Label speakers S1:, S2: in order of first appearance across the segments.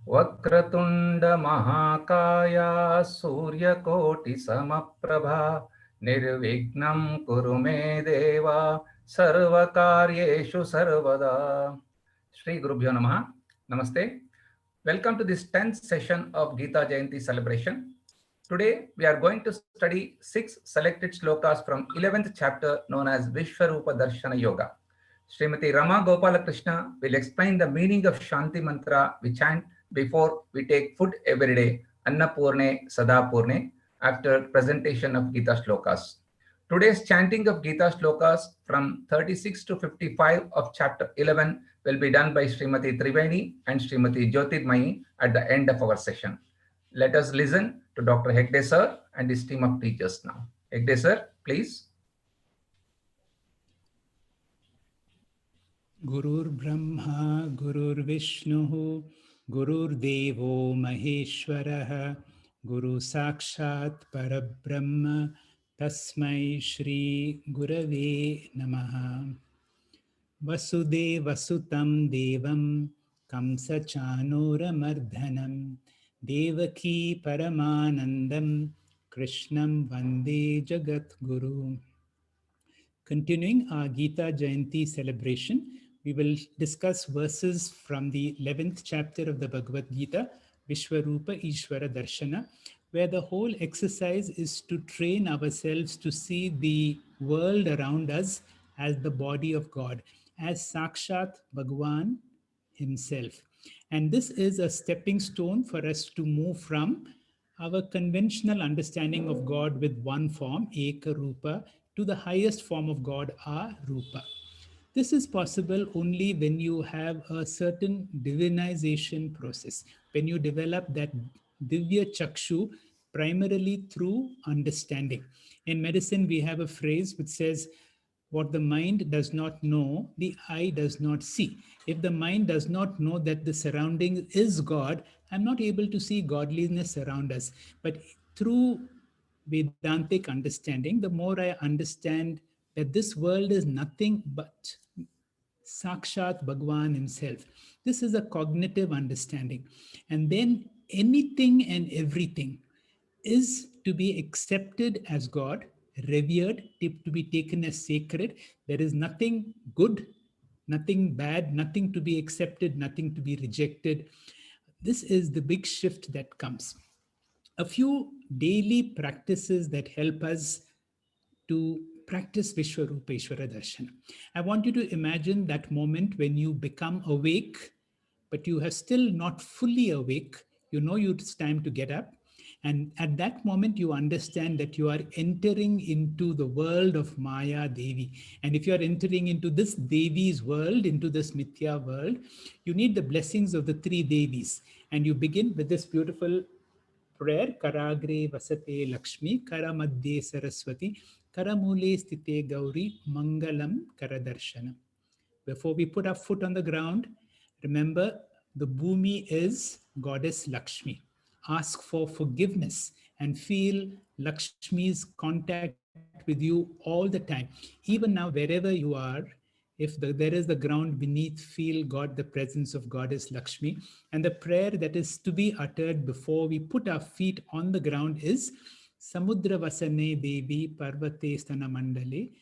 S1: वक्रतुंड महाकाय सूर्यकोटि समप्रभा निर्विघ्नं कुरु मे देवा सर्वकार्येषु सर्वदा. Shri Gurubhyo Namaha. Namaste. Welcome to this 10th session of Gita Jayanti celebration. Today we are going to study 6 selected slokas from 11th chapter known as Vishwarupa Darshana Yoga. Srimati Rama Gopala Krishna will explain the meaning of Shanti Mantra we chant before we take food every day, Annapurne Sadapurne, after presentation of Gita slokas. Today's chanting of Gita slokas from 36 to 55 of chapter 11 will be done by Srimati Triveni and Srimati Jyotirmayi at the end of our session. Let us listen to Dr. Hegde sir and his team of teachers now. Hegde sir, please.
S2: Gurur Brahma, Gurur Vishnu, Gurur Devo Maheshwaraha, Guru Sakshat Parabrahma, Tasmai Shri Gurave Namaha. Vasudeva Sutam Devam, Kamsa Chanura Mardhanam, Devaki Paramanandam, Krishnam Vande Jagat Guru. Continuing our Gita Jayanti celebration, we will discuss verses from the 11th chapter of the Bhagavad Gita, Vishwarupa Ishvara Darshana, where the whole exercise is to train ourselves to see the world around us as the body of God, as Sakshat Bhagwan himself. And this is a stepping stone for us to move from our conventional understanding of God with one form, Eka Rupa, to the highest form of God, Arupa. This is possible only when you have a certain divinization process, when you develop that Divya Chakshu primarily through understanding. In medicine, we have a phrase which says, what the mind does not know, the eye does not see. If the mind does not know that the surrounding is God, I'm not able to see godliness around us. But through Vedantic understanding, the more I understand that this world is nothing but Sakshat Bhagwan himself. This is a cognitive understanding. And then anything and everything is to be accepted as God, revered, to be taken as sacred. There is nothing good, nothing bad, nothing to be accepted, nothing to be rejected. This is the big shift that comes. A few daily practices that help us to practice Vishwarupeshwara Darshana. I want you to imagine that moment when you become awake, but you are still not fully awake. You know it's time to get up. And at that moment, you understand that you are entering into the world of Maya Devi. And if you are entering into this Devi's world, into this Mithya world, you need the blessings of the three Devis. And you begin with this beautiful prayer, Karagre Vasate Lakshmi, Karamadye Saraswati, Karamule Stite Gauri, Mangalam Karadarshanam. Before we put our foot on the ground, remember the Bhumi is Goddess Lakshmi. Ask for forgiveness and feel Lakshmi's contact with you all the time. Even now, wherever you are, if there is the ground beneath, feel God, the presence of Goddess Lakshmi. And the prayer that is to be uttered before we put our feet on the ground is Samudra Vasane Devi Parvate Stana Mandale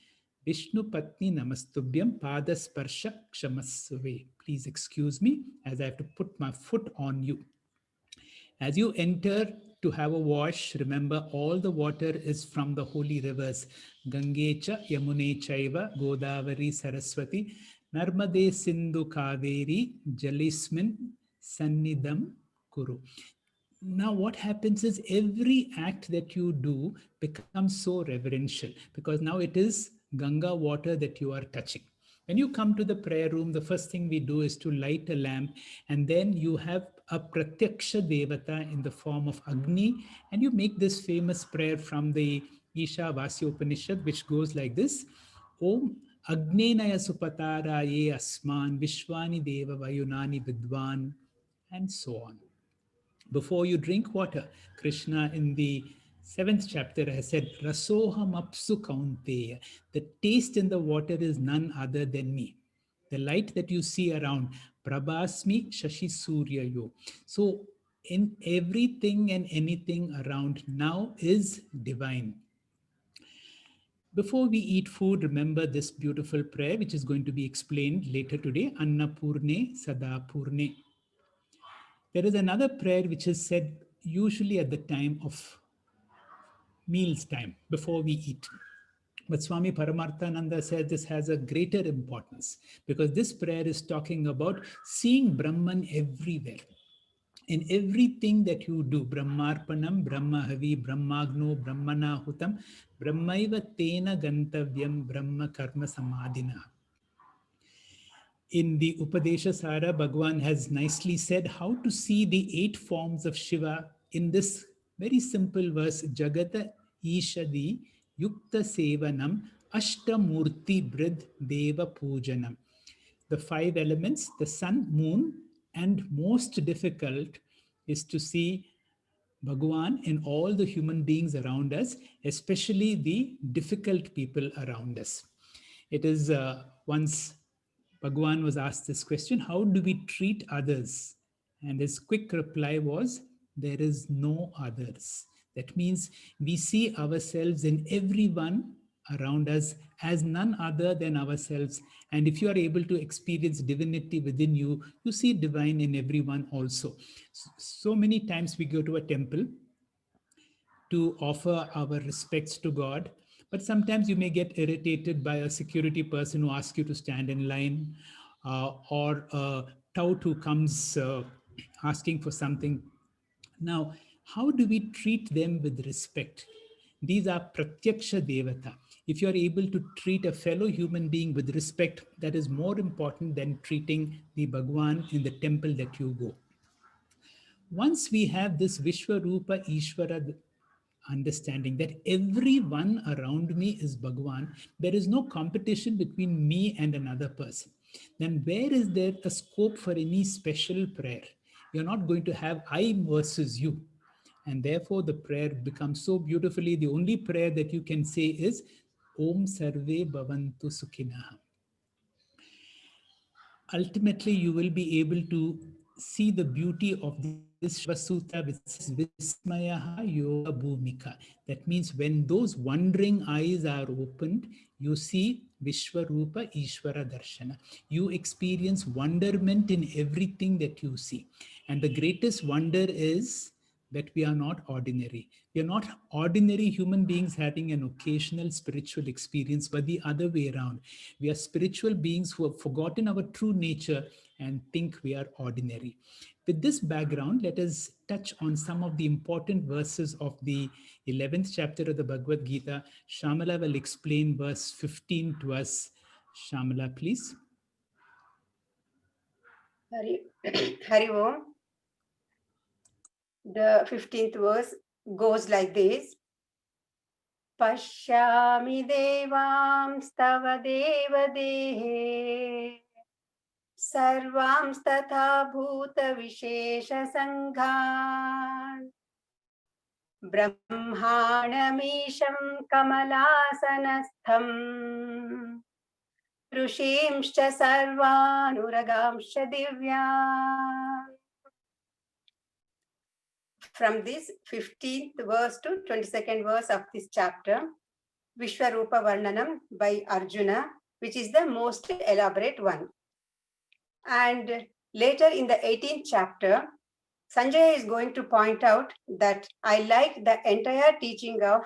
S2: Vishnu Patni Namastubhyam Padasparsha Kshamasve. Please excuse me as I have to put my foot on you. As you enter to have a wash, remember all the water is from the holy rivers. Gangecha, Yamune Chaiva, Godavari Saraswati, Narmade Sindhu Kaveri, Jalismin, Sannidam Kuru. Now, what happens is every act that you do becomes so reverential because now it is Ganga water that you are touching. When you come to the prayer room, the first thing we do is to light a lamp, and then you have a Pratyaksha Devata in the form of Agni, and you make this famous prayer from the Isha Vasya Upanishad, which goes like this: Om Agnenaya Supatara Ye Asman Vishwani Deva Vayunani Vidwan, and so on. Before you drink water, Krishna in the 7th chapter has said, Rasoham apsu kaunteya. The taste in the water is none other than me. The light that you see around, Prabhasmi Shashi Suryayo. So in everything and anything around now is divine. Before we eat food, remember this beautiful prayer, which is going to be explained later today. Annapurne Sadapurne. There is another prayer which is said usually at the time of meals time, before we eat. But Swami Paramarthananda says this has a greater importance because this prayer is talking about seeing Brahman everywhere. In everything that you do, Brahmarpanam, Brahmahavi, Brahmagno, Brahmanahutam, Brahmaiva Tena Gantavyam, Brahma Karma Samadhina. In the Upadesha Sara, Bhagwan has nicely said how to see the 8 forms of Shiva in this very simple verse, Jagata Ishadi Yukta Sevanam Ashtamurti Brid Deva Pujanam. The 5 elements, the sun, moon, and most difficult is to see Bhagwan in all the human beings around us, especially the difficult people around us. It is once Bhagwan was asked this question, how do we treat others? And his quick reply was, there is no others. That means we see ourselves in everyone around us as none other than ourselves. And if you are able to experience divinity within you, you see divine in everyone also. So many times we go to a temple to offer our respects to God. But sometimes you may get irritated by a security person who asks you to stand in line, or a tout who comes asking for something. Now, how do we treat them with respect? These are pratyaksha devata. If you are able to treat a fellow human being with respect, that is more important than treating the Bhagwan in the temple that you go. Once we have this Vishwarupa Ishvara understanding that everyone around me is Bhagwan, there is no competition between me and another person, then where is there a scope for any special prayer? You're not going to have I versus you. And therefore the prayer becomes so beautifully, the only prayer that you can say is Om Sarve Bhavantu Sukhinaha. Ultimately, you will be able to see the beauty of this Shiva Sutra, which says Vismayaha Yoga Bhumika. That means when those wondering eyes are opened, you see Vishwarupa Ishvara Darshana. You experience wonderment in everything that you see. And the greatest wonder is that we are not ordinary. We are not ordinary human beings having an occasional spiritual experience, but the other way around. We are spiritual beings who have forgotten our true nature and think we are ordinary. With this background, let us touch on some of the important verses of the 11th chapter of the Bhagavad Gita. Shamala will explain verse 15 to us. Shamala, please.
S3: Hari Om. The 15th verse goes like this. Pashyami devams tava deva dehe sarvams tatha bhuta vishesha sanghan brahmanamisham kamalasanastham rushimscha sarvanuragamscha divyam. From this 15th verse to 22nd verse of this chapter, Vishwarupa Varnanam by Arjuna, which is the most elaborate one. And later in the 18th chapter, Sanjaya is going to point out that I like the entire teaching of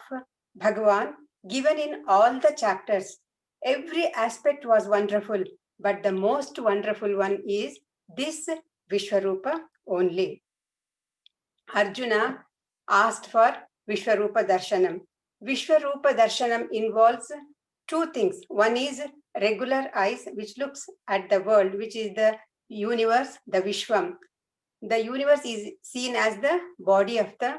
S3: Bhagavan given in all the chapters. Every aspect was wonderful, but the most wonderful one is this Vishwarupa only. Arjuna asked for Vishwarupa Darshanam. Vishwarupa Darshanam involves 2 things. One is regular eyes, which looks at the world, which is the universe, the Vishwam. The universe is seen as the body of the...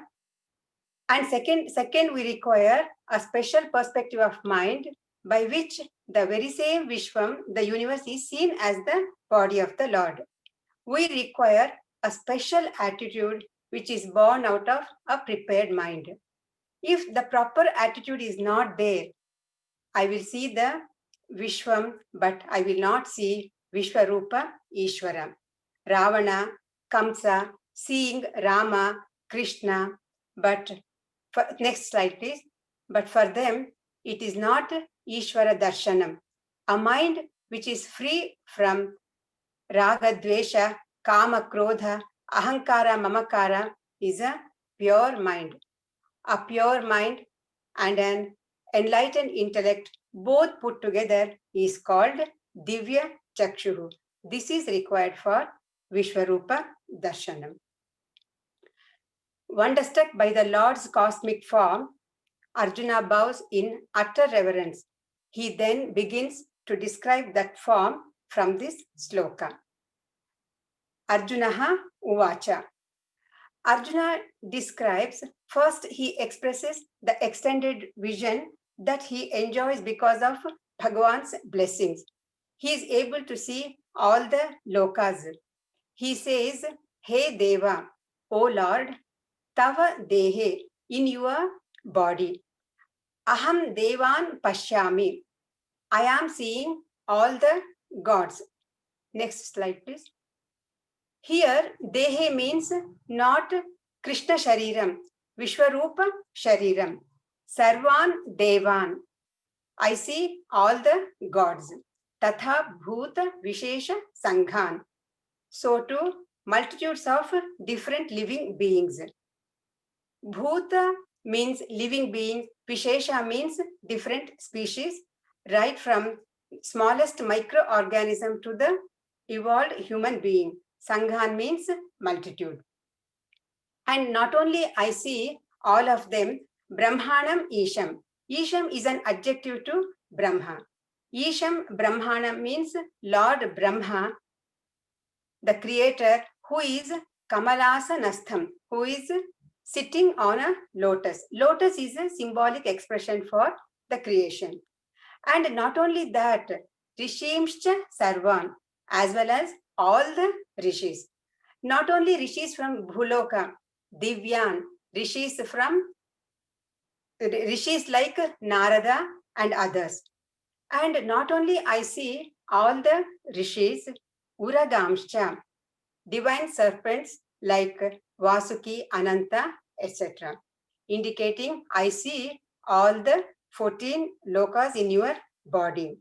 S3: And second, we require a special perspective of mind by which the very same Vishwam, the universe, is seen as the body of the Lord. We require a special attitude which is born out of a prepared mind. If the proper attitude is not there, I will see the Vishwam, but I will not see Vishwarupa Ishvara. Ravana, Kamsa, seeing Rama, Krishna, but next slide please. But for them, it is not Ishvara Darshanam. A mind which is free from Raga, Dvesha, Kama, Krodha, Ahankara, Mamakara is a pure mind. A pure mind and an enlightened intellect both put together is called Divya Chakshuhu. This is required for Vishwarupa Darshanam. Wonderstruck by the Lord's cosmic form, Arjuna bows in utter reverence. He then begins to describe that form from this sloka. Arjunaha Uvacha. Arjuna describes, first he expresses the extended vision that he enjoys because of Bhagavan's blessings. He is able to see all the lokas. He says, Hey Deva, O Lord, Tava Dehe, in your body. Aham Devan Pashyami. I am seeing all the gods. Next slide, please. Here, Dehe means not Krishna Shariram, Vishwarupa Shariram. Sarvan Devan. I see all the gods. Tatha Bhuta Vishesha Sanghan. So too, multitudes of different living beings. Bhuta means living beings. Vishesha means different species, right from smallest microorganism to the evolved human being. Sanghan means multitude. And not only I see all of them, Brahmanam Isham. Isham is an adjective to Brahma. Isham Brahmanam means Lord Brahma, the creator, who is Kamalasanastham, who is sitting on a lotus. Lotus is a symbolic expression for the creation. And not only that, Rishimscha Sarvan, as well as all the rishis. Not only rishis from Bhuloka, Divyan, rishis like Narada and others. And not only I see all the rishis, Uragamscha, divine serpents like Vasuki, Ananta, etc. Indicating I see all the 14 lokas in your body.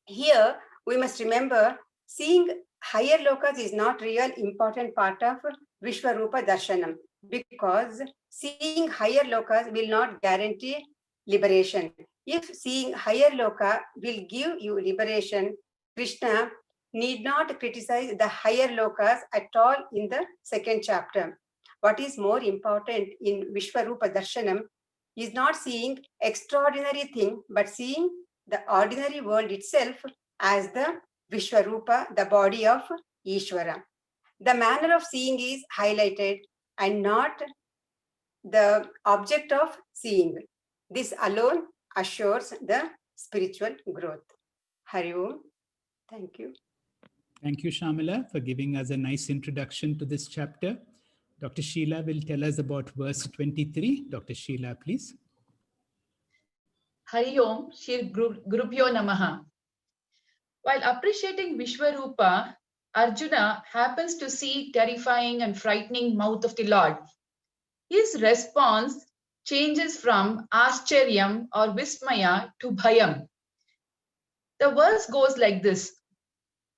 S3: Here, we must remember, seeing higher lokas is not real important part of Vishwarupa Darshanam, because seeing higher lokas will not guarantee liberation. If seeing higher loka will give you liberation, Krishna need not criticize the higher lokas at all in the second chapter. What is more important in Vishwarupa Darshanam is not seeing extraordinary thing, but seeing the ordinary world itself as the Vishwarupa, the body of Ishvara. The manner of seeing is highlighted and not the object of seeing. This alone assures the spiritual growth. Hari Om. Thank you.
S2: Thank you, Shamila, for giving us a nice introduction to this chapter. Dr. Sheila will tell us about verse 23. Dr. Sheila, please.
S4: Hari Om, Shri Gurubhyo Namaha. While appreciating Vishwarupa, Arjuna happens to see terrifying and frightening mouth of the Lord. His response changes from Ascharyam or Vismaya to Bhayam. The verse goes like this.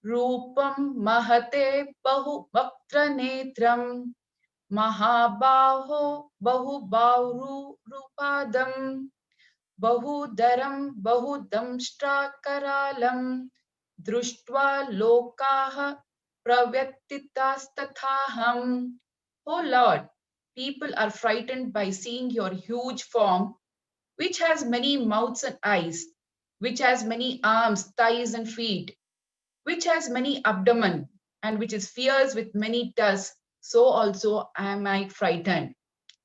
S4: Rupam Mahate Bahu Vaktra Netram Mahabaho Bahu Bauru Rupadam Bahudaram Bahudamshtra Karalam Drushtva Lokaha Pravyatitastathaham. O Lord, people are frightened by seeing your huge form, which has many mouths and eyes, which has many arms, thighs and feet, which has many abdomen, and which is fierce with many tusks, so also am I frightened.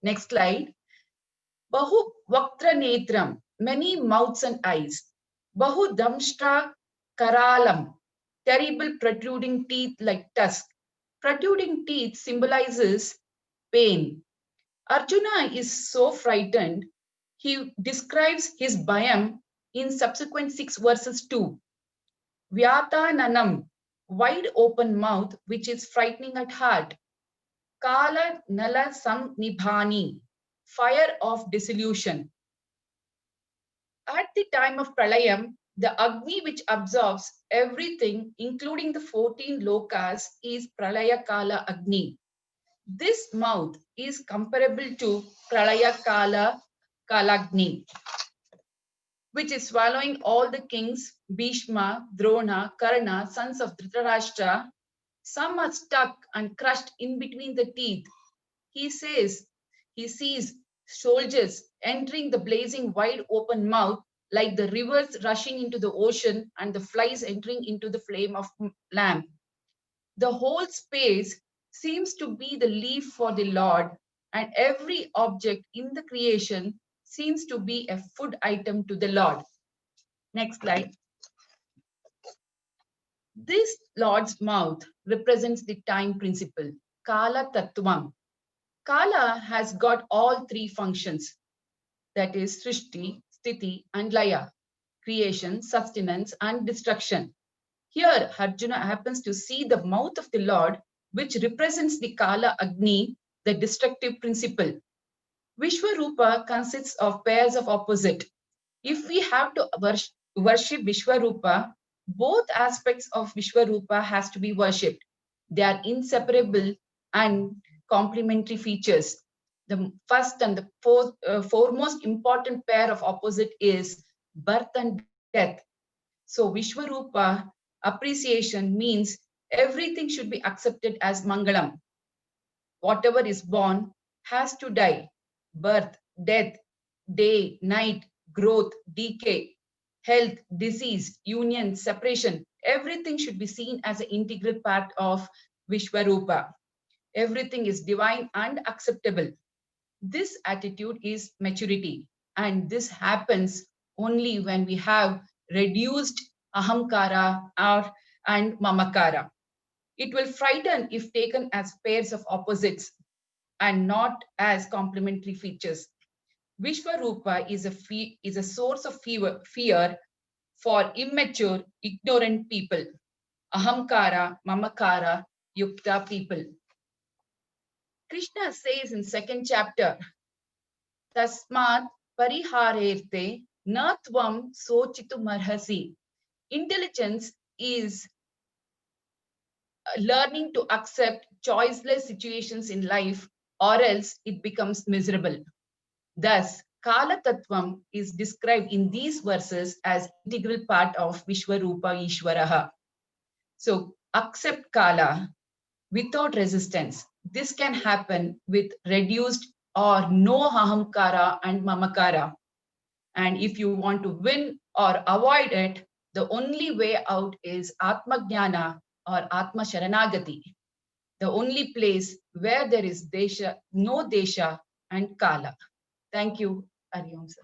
S4: Next slide. Bahu Vaktra Netram, many mouths and eyes. Bahu Damshtra Karalam, terrible protruding teeth like tusks. Protruding teeth symbolizes pain. Arjuna is so frightened, he describes his bhayam in subsequent 6 verses too. Vyatananam, wide open mouth, which is frightening at heart. Kala Nala Samnibhani, fire of dissolution. At the time of Pralayam, the Agni which absorbs everything, including the 14 lokas, is Pralaya Kala Agni. This mouth is comparable to Pralaya Kala Kalagni, which is swallowing all the kings, Bhishma, Drona, Karna, sons of Dhritarashtra. Some are stuck and crushed in between the teeth. He says he sees soldiers entering the blazing wide open mouth like the rivers rushing into the ocean and the flies entering into the flame of lamp. The whole space seems to be the leaf for the Lord, and every object in the creation seems to be a food item to the Lord. Next slide. This Lord's mouth represents the time principle, Kala Tattvam. Kala has got all three functions, that is Srishti, Sthiti, and Laya, creation, sustenance, and destruction. Here, Arjuna happens to see the mouth of the Lord, which represents the Kala Agni, the destructive principle. Vishwarupa consists of pairs of opposite. If we have to worship Vishwarupa, both aspects of Vishwarupa has to be worshipped. They are inseparable and complementary features. The first and the foremost important pair of opposite is birth and death. So Vishwarupa appreciation means everything should be accepted as Mangalam. Whatever is born has to die. Birth, death, day, night, growth, decay, health, disease, union, separation, everything should be seen as an integral part of Vishwarupa. Everything is divine and acceptable. This attitude is maturity, and this happens only when we have reduced ahamkara and mamakara. It will frighten if taken as pairs of opposites and not as complementary features. Vishwarupa is a source of fear for immature, ignorant people. Ahamkara, mamakara, yukta people. Krishna says in second chapter, Tasmat pariharerte na tvam sochitumarhasi. Intelligence is learning to accept choiceless situations in life, or else it becomes miserable. Thus, Kala Tattvam is described in these verses as integral part of Vishwarupa Ishwaraha. So, accept Kala without resistance. This can happen with reduced or no ahamkara and mamakara. And if you want to win or avoid it, the only way out is Atma Jnana or Atma Sharanagati, the only place where there is desha, no desha and kala. Thank you, Ariyam sir.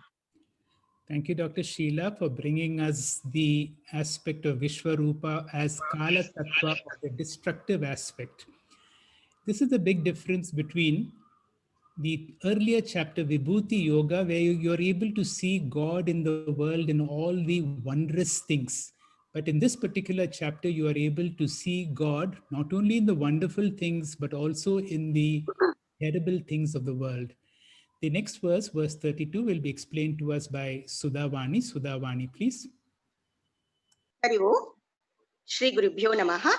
S2: Thank you, Dr. Sheila, for bringing us the aspect of Vishwarupa as Kala Tattva, or the destructive aspect. This is the big difference between the earlier chapter, Vibhuti Yoga, where you're able to see God in the world in all the wondrous things. But in this particular chapter, you are able to see God not only in the wonderful things, but also in the terrible things of the world. The next verse, verse 32, will be explained to us by Sudhavani. Sudhavani, please.
S5: Hari Om. Shri Gurubhyo Namaha.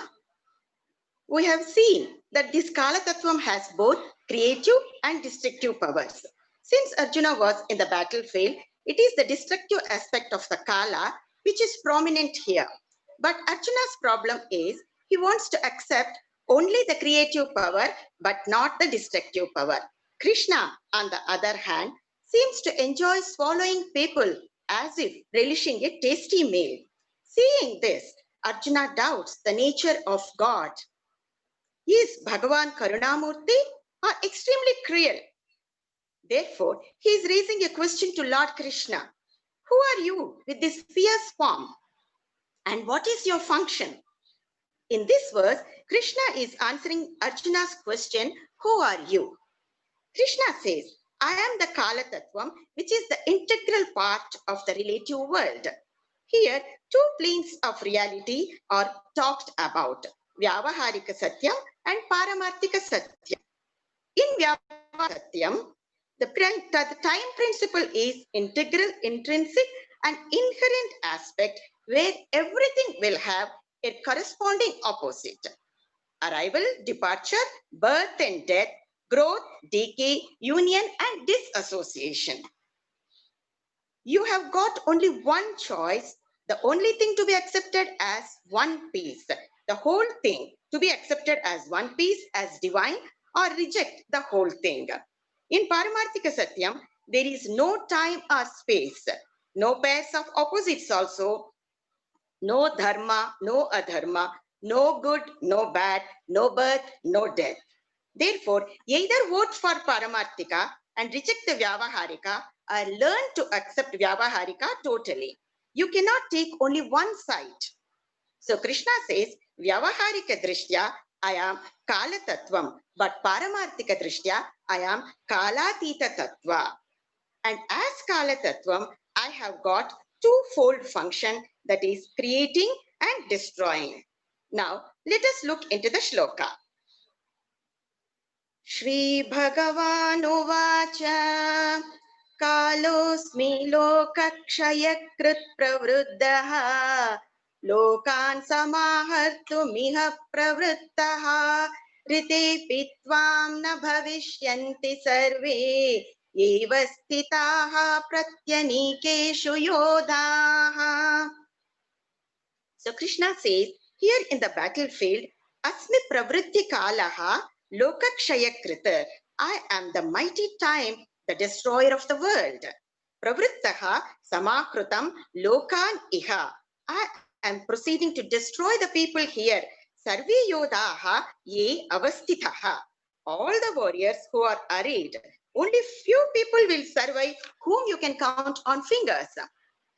S5: We have seen that this Kala Tattvam has both creative and destructive powers. Since Arjuna was in the battlefield, it is the destructive aspect of the Kala which is prominent here. But Arjuna's problem is he wants to accept only the creative power but not the destructive power. Krishna, on the other hand, seems to enjoy swallowing people as if relishing a tasty meal. Seeing this, Arjuna doubts the nature of God. Is Bhagavan Karunamurti or extremely cruel? Therefore, he is raising a question to Lord Krishna. Who are you with this fierce form? And what is your function? In this verse, Krishna is answering Arjuna's question, who are you? Krishna says, I am the Kala Tattvam, which is the integral part of the relative world. Here, two planes of reality are talked about, Vyavaharika Satyam and Paramarthika Satyam. In Vyavaharika Satyam, the time principle is integral, intrinsic, and inherent aspect where everything will have a corresponding opposite. Arrival, departure, birth and death, growth, decay, union, and disassociation. You have got only one choice, the only thing to be accepted as one piece, the whole thing to be accepted as one piece, as divine, or reject the whole thing. In Paramarthika Satyam, there is no time or space, no pairs of opposites also, no dharma, no adharma, no good, no bad, no birth, no death. Therefore, either vote for Paramarthika and reject the Vyavaharika, or learn to accept Vyavaharika totally. You cannot take only one side. So Krishna says, Vyavaharika Drishtya, I am Kala Tattvam, but Paramarthika Drishtya, I am Kalatita Tattva. And as Kala Tattvam, I have got twofold function, that is creating and destroying. Now, let us look into the shloka. Shri Bhagavan Uvacha Kalosmi Lokakshayakrit Pravruddhaha Lokan Samahartumiha Pravruttaha Rite Pitvam Na Bhavishyanti Sarve Eva Sthitaha Pratyanikeshu Yodhaha. So Krishna says, here in the battlefield, Asmi Pravritti Kalaha Lokakshaya Krita, I am the mighty time, the destroyer of the world. Pravrittaha Samakrutam Lokan Iha, I am proceeding to destroy the people here. Sarve Yodaha Ye Avastitaha, all the warriors who are arrayed. Only few people will survive, whom you can count on fingers.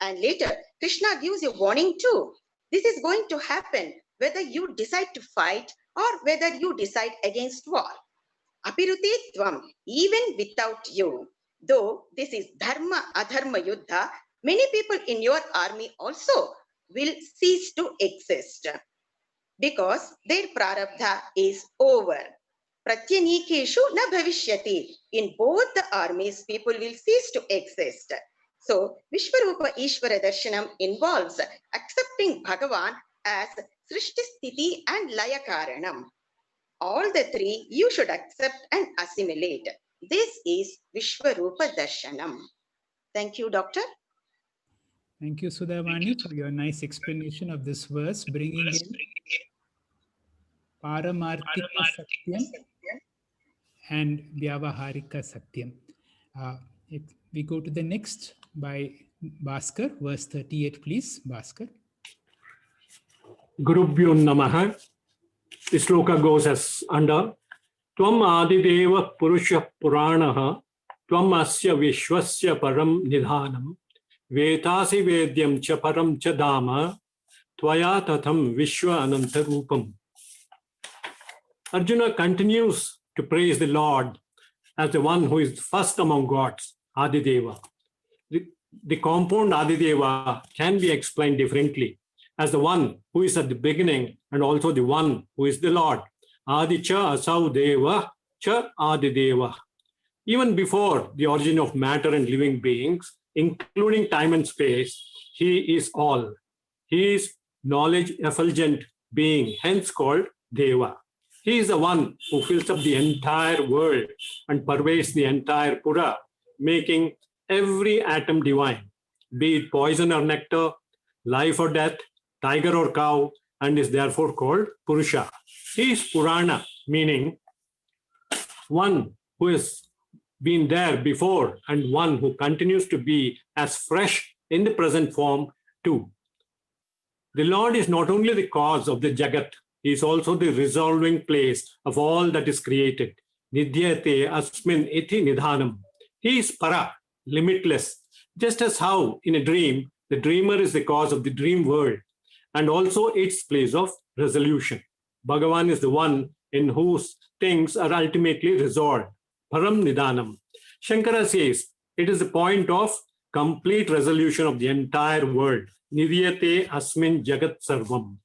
S5: And later, Krishna gives a warning too. This is going to happen whether you decide to fight or whether you decide against war. Apirute Tvam, even without you. Though this is Dharma Adharma Yuddha, many people in your army also will cease to exist because their prarabdha is over. Pratyanikeshu na bhavishyati. In both the armies, people will cease to exist. So, Vishwarupa Ishvara Darshanam involves accepting Bhagavan as Srishti Sthiti and Laya Karanam. All the three you should accept and assimilate. This is Vishwarupa Darshanam. Thank you, Doctor.
S2: Thank you, Sudhavani, for your nice explanation of this verse, bringing in Paramarthika Satyam and Vyavaharika Satyam. If we go to the next by Bhaskar, verse 38, please, Bhaskar.
S6: Gurubhyo Namaha. The sloka goes as under Tvam Adideva Purusha Puranaha Tvam Asya Vishwasya Param Nidhanam Vetasi Vedyam Cha Param Cha Dama Tvaya Tatham Vishwa Ananta Rupam. Arjuna continues to praise the Lord as the one who is first among gods, Adideva. The compound Adideva can be explained differently as the one who is at the beginning and also the one who is the Lord. Adicha Asau Deva Cha Adideva. Even before the origin of matter and living beings, including time and space, he is all. He is knowledge effulgent being, hence called Deva. He is the one who fills up the entire world and pervades the entire Pura, making every atom divine, be it poison or nectar, life or death, tiger or cow, and is therefore called Purusha. He is Purana, meaning one who has been there before and one who continues to be as fresh in the present form too. The Lord is not only the cause of the Jagat, he is also the resolving place of all that is created. Nidyate asmin iti nidhanam. He is para, limitless, just as how in a dream, the dreamer is the cause of the dream world and also its place of resolution. Bhagavan is the one in whose things are ultimately resolved. Param Nidhanam. Shankara says it is the point of complete resolution of the entire world. Niryate asmin jagat sarvam.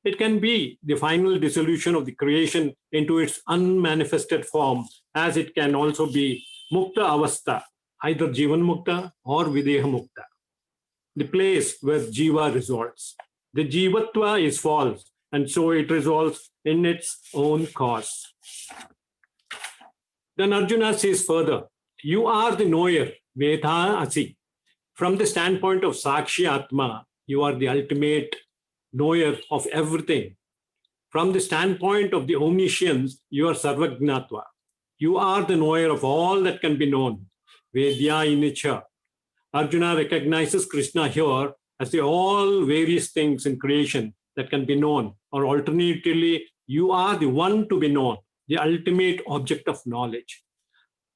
S6: It can be the final dissolution of the creation into its unmanifested form, as it can also be mukta avastha, either jivan mukta or videha mukta, the place where jiva resolves. The jivatva is false, and so it resolves in its own cause. Then Arjuna says further, you are the knower, Vedha Asi. From the standpoint of Sakshi Atma, you are the ultimate knower of everything. From the standpoint of the omniscience, you are Sarvagnatva. You are the knower of all that can be known. Vedya Inicha. Arjuna recognizes Krishna here as the all various things in creation that can be known, or alternatively, you are the one to be known, the ultimate object of knowledge.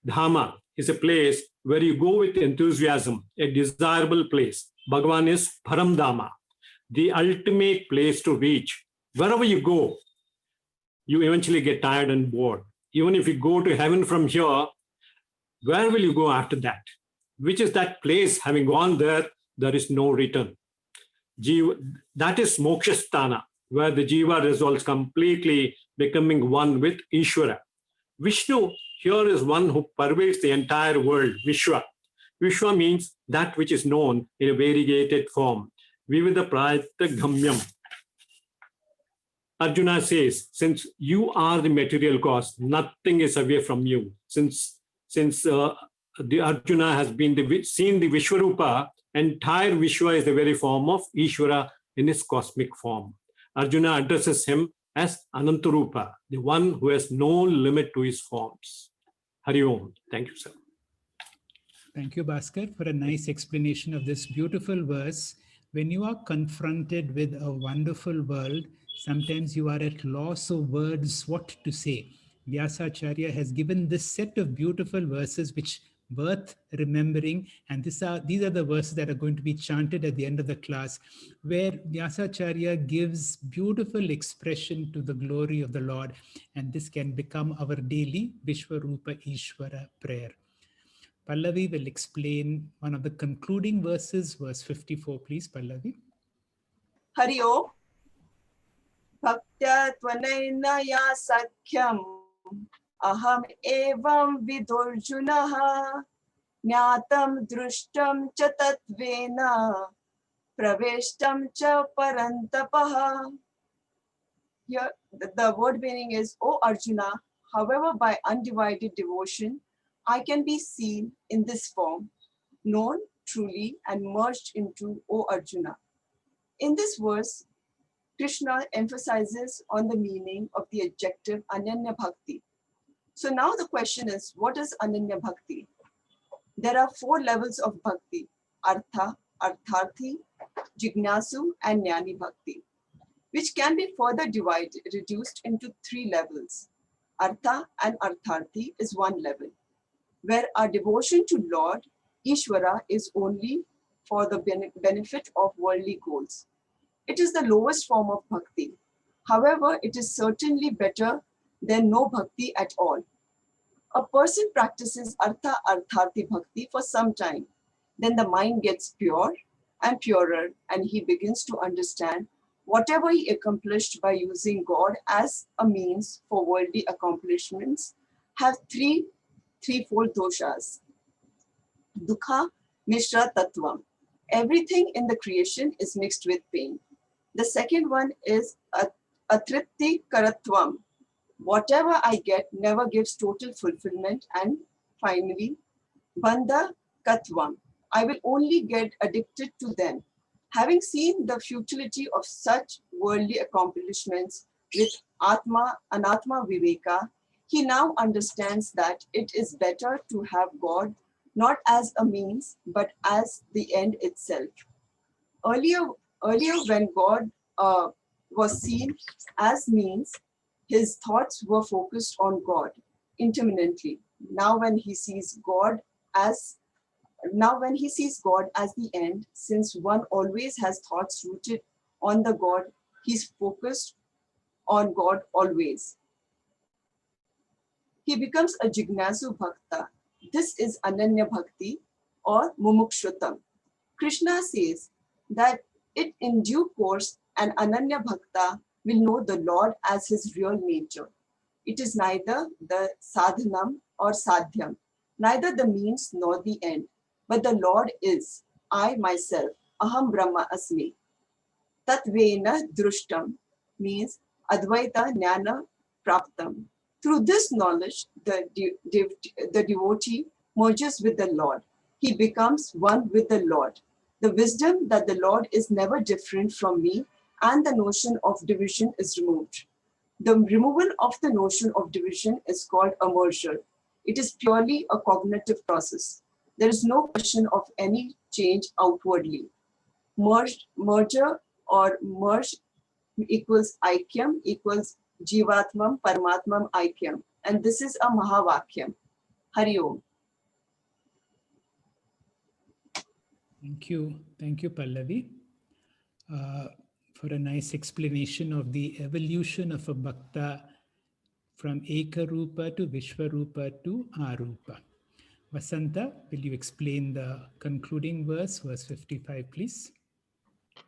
S6: Dhama is a place where you go with enthusiasm, a desirable place. Bhagavan is Paramdhama, the ultimate place to reach. Wherever you go, you eventually get tired and bored. Even if you go to heaven from here, where will you go after that? Which is that place? Having gone there, there is no return. That is Mokshasthana, where the jiva resolves completely, becoming one with Ishvara. Vishnu here is one who pervades the entire world, Vishwa. Vishwa means that which is known in a variegated form. Vivida Prayata Ghamyam. Arjuna says, since you are the material cause, nothing is away from you. Since the Arjuna has been seen the Vishwarupa, entire Vishwa is the very form of Ishvara in its cosmic form. Arjuna addresses him as Anantarupa, the one who has no limit to his forms. Hari Om. Thank you, sir.
S2: Thank you, Bhaskar, for a nice explanation of this beautiful verse. When you are confronted with a wonderful world, sometimes you are at loss of words what to say. Vyasacharya has given this set of beautiful verses which worth remembering, and these are the verses that are going to be chanted at the end of the class, where Vyasacharya gives beautiful expression to the glory of the Lord, and this can become our daily Vishwarupa Ishvara prayer. Pallavi will explain one of the concluding verses, verse 54, please, Pallavi.
S7: Hari Om. Bhaktya tvanayna sakhyam aham evam vidurjunaha jnatam drushtam cha tatvena praveshtam cha parantapaha. Here the word meaning is, O Arjuna, however by undivided devotion I can be seen in this form, known truly and merged into O Arjuna. In this verse, Krishna emphasizes on the meaning of the adjective Ananya Bhakti. So now the question is, what is Ananya Bhakti? There are 4 levels of Bhakti: Artha, Artharthi, Jignasu, and Jnani Bhakti, which can be further reduced into 3 levels. Artha and Artharthi is 1 level, where our devotion to Lord Ishvara is only for the benefit of worldly goals. It is the lowest form of bhakti. However, it is certainly better than no bhakti at all. A person practices Artha Artharthi Bhakti for some time. Then the mind gets pure and purer, and he begins to understand whatever he accomplished by using God as a means for worldly accomplishments have threefold doshas. Dukha Mishra Tattvam. Everything in the creation is mixed with pain. The second one is Atripti Karatvam. Whatever I get never gives total fulfillment. And finally, Bandha Katvam. I will only get addicted to them. Having seen the futility of such worldly accomplishments with Anatma Viveka, he now understands that it is better to have God not as a means, but as the end itself. Earlier when God was seen as means, his thoughts were focused on God intermittently. Now when he sees God as the end, since one always has thoughts rooted on the God, he's focused on God always. He becomes a Jignasu Bhakta. This is Ananya Bhakti, or mumukshrutam. Krishna says that it in due course an Ananya Bhakta will know the Lord as his real nature. It is neither the sadhanam or sadhyam, neither the means nor the end, but the Lord is, I myself, aham brahma asmi. Tatvena drushtam means advaita jnana praptam. Through this knowledge, the devotee merges with the Lord. He becomes one with the Lord. The wisdom that the Lord is never different from me and the notion of division is removed. The removal of the notion of division is called a merger. It is purely a cognitive process. There is no question of any change outwardly. Merger or merge equals aikyam equals jivatmam paramatmam aikyam. And this is a mahavakyam. Hari Om.
S2: Thank you, Pallavi, for a nice explanation of the evolution of a bhakta from Ekarupa to Vishwarupa to Arupa. Vasanta, will you explain the concluding verse 55, please?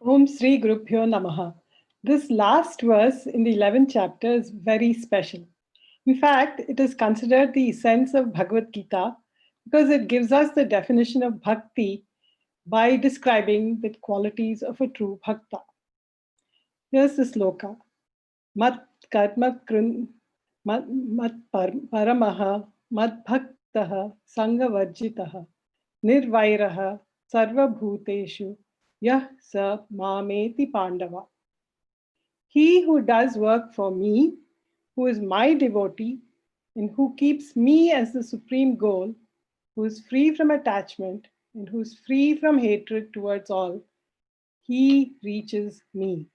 S8: Om Sri Gurubhyo Namaha. This last verse in the 11th chapter is very special. In fact, it is considered the essence of Bhagavad Gita because it gives us the definition of bhakti by describing the qualities of a true bhakta. Here's the sloka. Mat karma mat paramaha mat bhaktaha sangavarjitaha nirvairaha sarva bhuteshu yah sa mameti pandava. He who does work for me, who is my devotee, and who keeps me as the supreme goal, who is free from attachment and who is free from hatred towards all, he reaches me,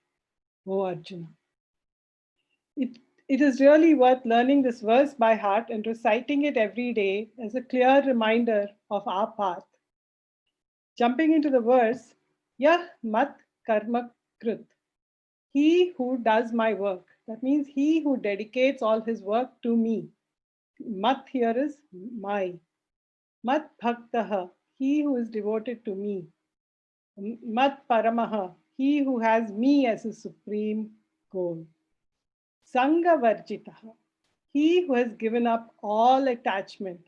S8: O Arjuna. It is really worth learning this verse by heart and reciting it every day as a clear reminder of our path. Jumping into the verse, Yah mat karma krut. He who does my work. That means he who dedicates all his work to me. Mat here is my. Mat bhaktaha. He who is devoted to me. Mat paramaha. He who has me as his supreme goal. Sangha varjitaha. He who has given up all attachment.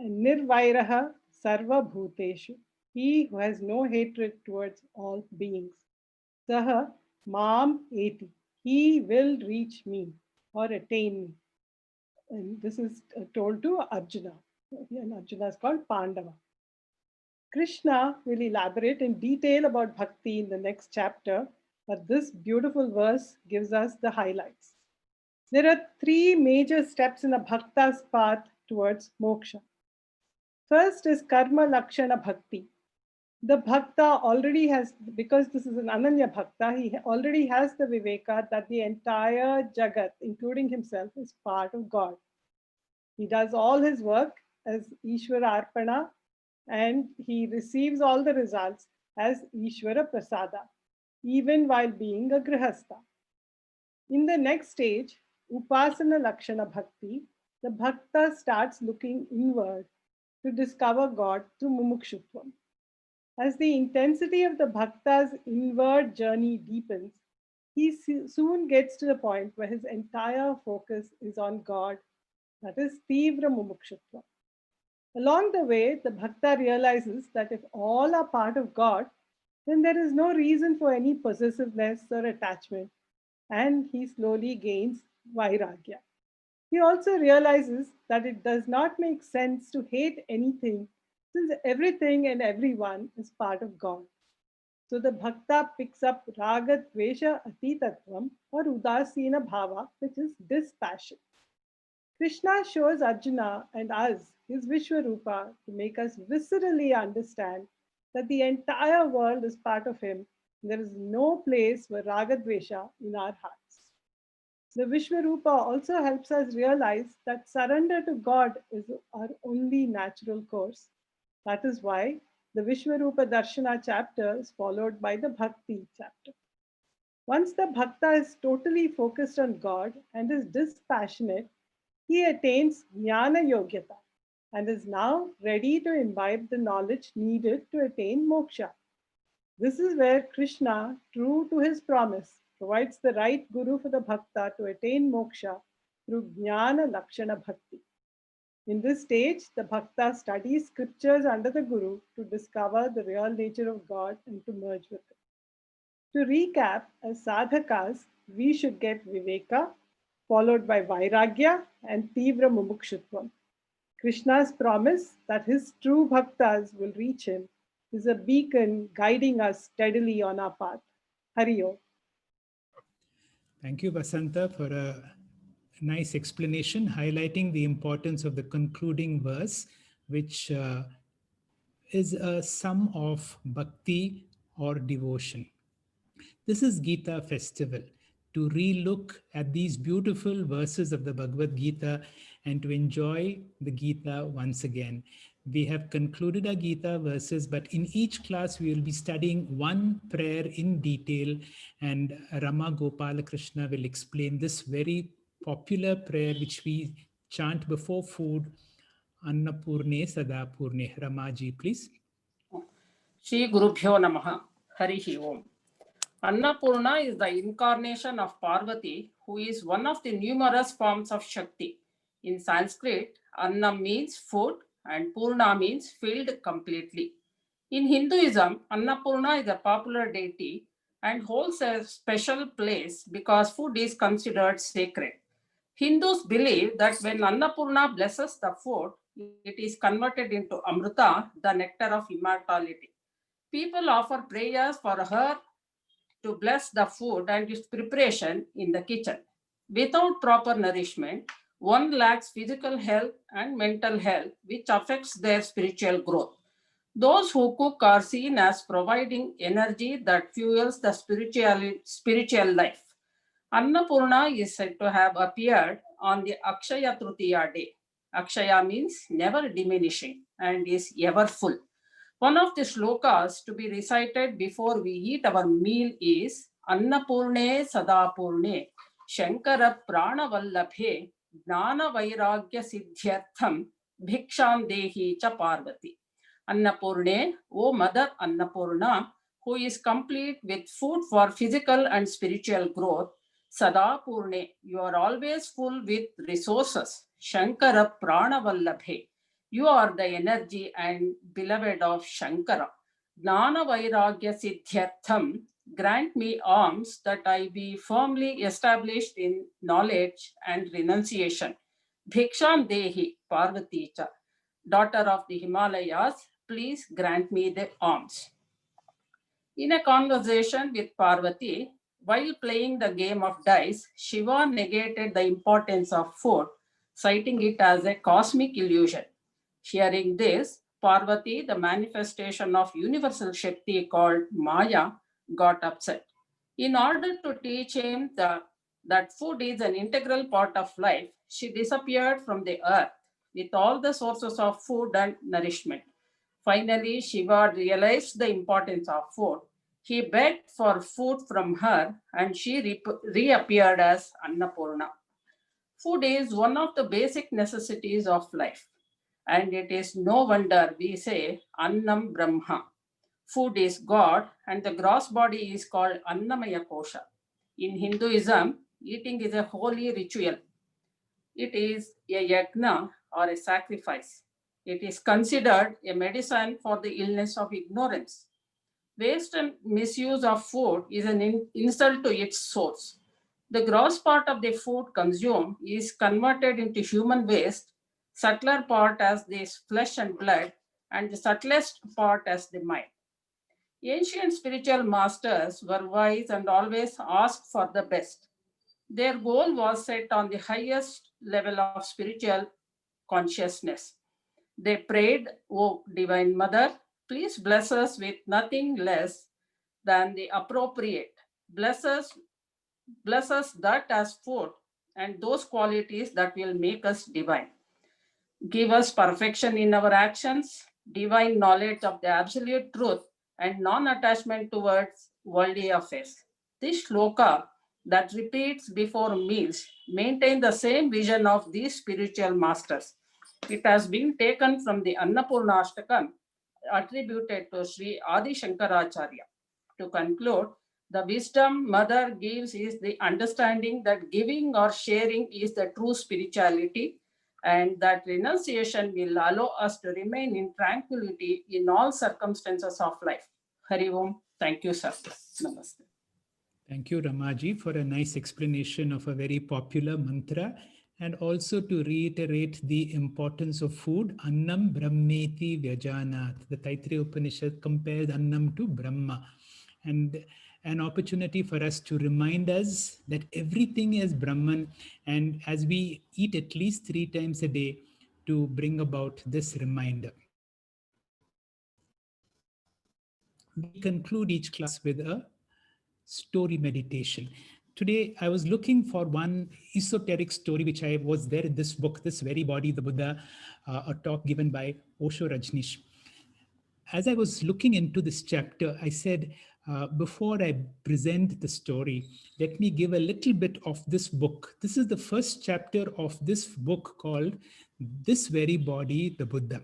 S8: Nirvairaha sarva bhuteshu. He who has no hatred towards all beings. Saha mam eti. He will reach me or attain me. And this is told to Arjuna. And Arjuna is called Pandava. Krishna will elaborate in detail about bhakti in the next chapter, but this beautiful verse gives us the highlights. There are three major steps in a bhakta's path towards moksha. First is karma lakshana bhakti. The bhakta already has, because this is an Ananya Bhakta, he already has the viveka that the entire Jagat, including himself, is part of God. He does all his work as Ishvara Arpana and he receives all the results as Ishvara Prasada, even while being a Grihastha. In the next stage, Upasana Lakshana Bhakti, the Bhakta starts looking inward to discover God through Mumukshutvam. As the intensity of the Bhakta's inward journey deepens, he soon gets to the point where his entire focus is on God, that is Tivra Mumukshutva. Along the way, the Bhakta realizes that if all are part of God, then there is no reason for any possessiveness or attachment, and he slowly gains Vairagya. He also realizes that it does not make sense to hate anything since everything and everyone is part of God. So the Bhakta picks up Raga Dvesha Atitatvam or Udasina Bhava, which is dispassion. Krishna shows Arjuna and us his Vishwarupa to make us viscerally understand that the entire world is part of him. There is no place for Raga Dvesha in our hearts. The Vishwarupa also helps us realize that surrender to God is our only natural course. That is why the Vishwarupa Darshana chapter is followed by the Bhakti chapter. Once the Bhakta is totally focused on God and is dispassionate, he attains Jnana Yogyata. and is now ready to imbibe the knowledge needed to attain moksha. This is where Krishna, true to his promise, provides the right guru for the bhakta to attain moksha through Jnana Lakshana Bhakti. In this stage, the bhakta studies scriptures under the guru to discover the real nature of God and to merge with it. To recap, as sadhakas, we should get viveka, followed by vairagya and tivra mumukshutvam. Krishna's promise that his true bhaktas will reach him is a beacon guiding us steadily on our path. Hari Om.
S2: Thank you, Vasanta, for a nice explanation highlighting the importance of the concluding verse, which is a sum of bhakti or devotion. This is Gita festival, to re-look at these beautiful verses of the Bhagavad Gita and to enjoy the Gita once again. We have concluded our Gita verses, but in each class we will be studying one prayer in detail, and Rama Gopala Krishna will explain this very popular prayer which we chant before food, Annapurne Sadapurne. Ramaji, please.
S9: Shri Gurubhyo Namaha. Harihi Om. Annapurna is the incarnation of Parvati, who is one of the numerous forms of Shakti. In Sanskrit, Anna means food and Purna means filled completely. In Hinduism, Annapurna is a popular deity and holds a special place because food is considered sacred. Hindus believe that when Annapurna blesses the food, it is converted into Amrita, the nectar of immortality. People offer prayers for her to bless the food and its preparation in the kitchen. Without proper nourishment, one lacks physical health and mental health, which affects their spiritual growth. Those who cook are seen as providing energy that fuels the spiritual life. Annapurna is said to have appeared on the Akshaya Tritiya day. Akshaya means never diminishing and is ever full. One of the shlokas to be recited before we eat our meal is Annapurne Sadapurne Shankara Pranavallabhe Jnana Vairagya Siddhyartham Bhiksham Dehi Cha Parvati. Annapurne, O Mother Annapurna, who is complete with food for physical and spiritual growth. Sadapurne, you are always full with resources. Shankara Pranavallabhe, you are the energy and beloved of Shankara. Jnana Vairagya Siddhyartham, grant me alms that I be firmly established in knowledge and renunciation. Bhiksham Dehi Parvati Cha, daughter of the Himalayas, please grant me the alms. In a conversation with Parvati, while playing the game of dice, Shiva negated the importance of food, citing it as a cosmic illusion. Hearing this, Parvati, the manifestation of universal Shakti called Maya, got upset. In order to teach him that food is an integral part of life, she disappeared from the earth with all the sources of food and nourishment. Finally, Shiva realized the importance of food. He begged for food from her and she reappeared as Annapurna. Food is one of the basic necessities of life. And it is no wonder we say Annam Brahma. Food is God, and the gross body is called Annamaya Kosha. In Hinduism, eating is a holy ritual. It is a yajna or a sacrifice. It is considered a medicine for the illness of ignorance. Waste and misuse of food is an insult to its source. The gross part of the food consumed is converted into human waste, subtler part as the flesh and blood, and the subtlest part as the mind. Ancient spiritual masters were wise and always asked for the best. Their goal was set on the highest level of spiritual consciousness. They prayed, O Divine Mother, please bless us with nothing less than the appropriate. Bless us that as food and those qualities that will make us divine. Give us perfection in our actions, divine knowledge of the absolute truth, and non-attachment towards worldly affairs. This shloka that repeats before meals maintain the same vision of these spiritual masters. It has been taken from the Annapurna Ashtakam attributed to Sri Adi Shankaracharya. To conclude, the wisdom Mother gives is the understanding that giving or sharing is the true spirituality, and that renunciation will allow us to remain in tranquility in all circumstances of life. Hari Om. Thank you, sir. Namaste.
S2: Thank you, Ramaji, for a nice explanation of a very popular mantra, and also to reiterate the importance of food. Annam Brahmeti Vyajanat. The Taittiriya Upanishad compares Annam to Brahma. And an opportunity for us to remind us that everything is Brahman, and as we eat at least 3 times a day, to bring about this reminder. We conclude each class with a story meditation. Today, I was looking for one esoteric story, which I was there in this book, This Very Body, the Buddha, a talk given by Osho Rajneesh. As I was looking into this chapter, I said, before I present the story, let me give a little bit of this book. This is the first chapter of this book called This Very Body, the Buddha.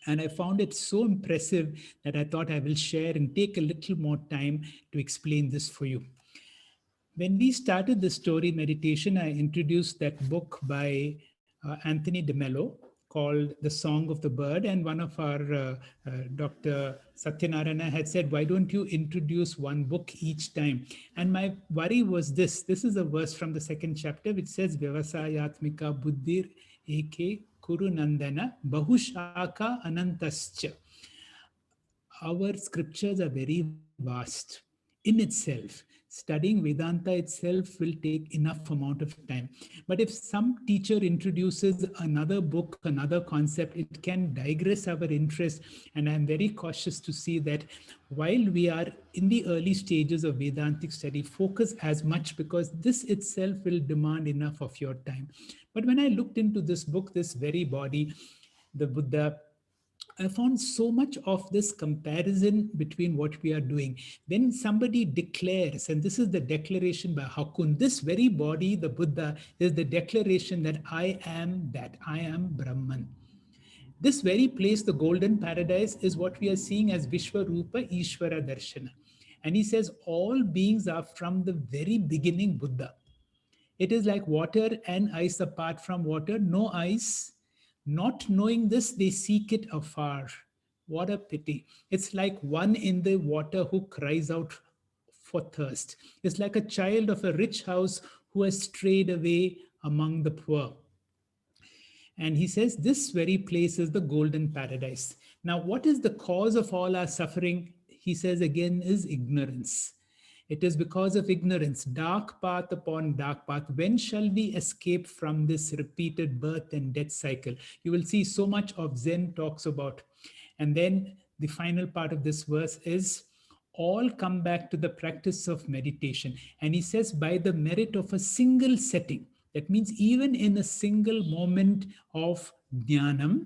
S2: And I found it so impressive that I thought I will share and take a little more time to explain this for you. When we started the story meditation, I introduced that book by Anthony DeMello called The Song of the Bird. And one of our, Dr. Satyanarayana had said, why don't you introduce one book each time? And my worry was this. This is a verse from the 2nd chapter, which says, Vyavasayatmika buddhir eke kuru nandana bahushaka anantascha. Our scriptures are very vast in itself. Studying Vedanta itself will take enough amount of time. But if some teacher introduces another book, another concept, it can digress our interest. And I'm very cautious to see that while we are in the early stages of Vedantic study, focus as much, because this itself will demand enough of your time. But when I looked into this book, This Very Body, the Buddha, I found so much of this comparison between what we are doing. When somebody declares, and this is the declaration by Hakun, this very body, the Buddha, is the declaration that I am Brahman. This very place, the golden paradise, is what we are seeing as Vishwarupa Ishvara Darshana. And he says all beings are from the very beginning Buddha. It is like water and ice apart from water, no ice. Not knowing this, they seek it afar. What a pity. It's like one in the water who cries out for thirst. It's like a child of a rich house who has strayed away among the poor. And he says this very place is the golden paradise. Now, what is the cause of all our suffering? He says again is ignorance. It is because of ignorance, dark path upon dark path. When shall we escape from this repeated birth and death cycle? You will see so much of Zen talks about. And then the final part of this verse is, all come back to the practice of meditation. And he says, by the merit of a single setting, that means even in a single moment of jnanam,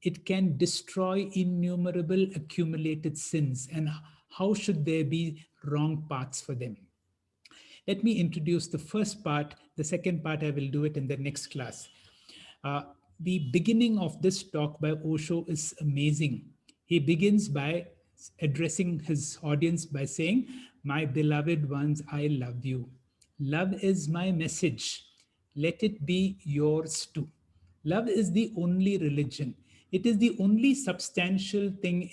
S2: it can destroy innumerable accumulated sins. And how should there be wrong paths for them? Let me introduce the first part. The second part, I will do it in the next class. The beginning of this talk by Osho is amazing. He begins by addressing his audience by saying, my beloved ones, I love you. Love is my message. Let it be yours too. Love is the only religion. It is the only substantial thing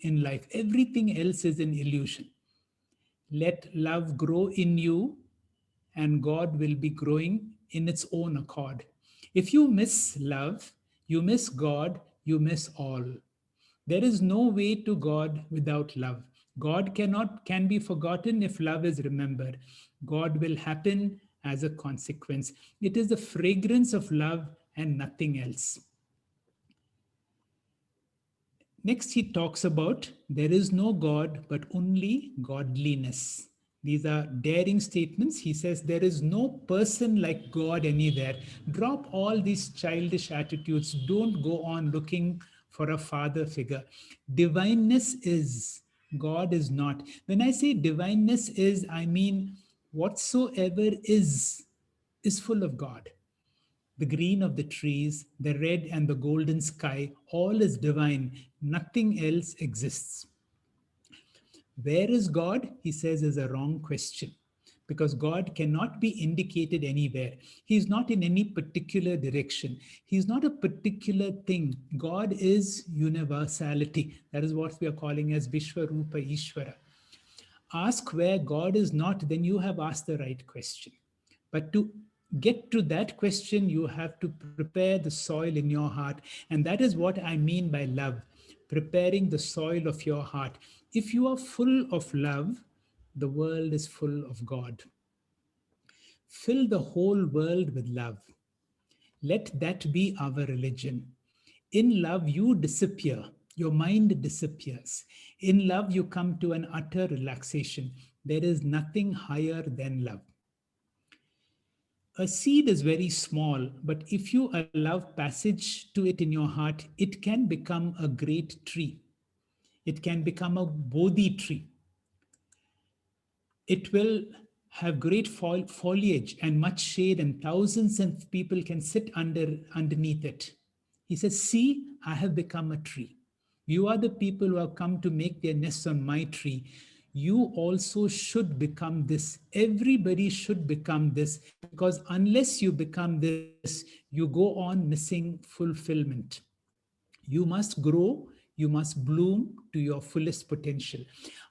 S2: in life. Everything else is an illusion. Let love grow in you, and God will be growing in its own accord. If you miss love, you miss God, you miss all. There is no way to God without love. God can be forgotten if love is remembered. God will happen as a consequence. It is the fragrance of love and nothing else. Next, he talks about there is no God, but only godliness. These are daring statements. He says there is no person like God anywhere. Drop all these childish attitudes. Don't go on looking for a father figure. Divineness is, God is not. When I say divineness is, I mean whatsoever is full of God. the green of the trees, the red and the golden sky, all is divine. Nothing else exists. Where is God? He says is a wrong question, because God cannot be indicated anywhere. He's not in any particular direction. He's not a particular thing. God is universality. That is what we are calling as Vishwarupa Ishvara. Ask where God is not, then you have asked the right question. But to get to that question, you have to prepare the soil in your heart. And that is what I mean by love, preparing the soil of your heart. If you are full of love, the world is full of God. Fill the whole world with love. Let that be our religion. In love, you disappear. Your mind disappears. In love, you come to an utter relaxation. There is nothing higher than love. A seed is very small, but if you allow passage to it in your heart, it can become a great tree. It can become a Bodhi tree. It will have great foliage and much shade, and thousands of people can sit underneath it. He says, see, I have become a tree. You are the people who have come to make their nests on my tree. You also should become this. Everybody should become this, because unless you become this, you go on missing fulfillment. You must grow. You must bloom to your fullest potential.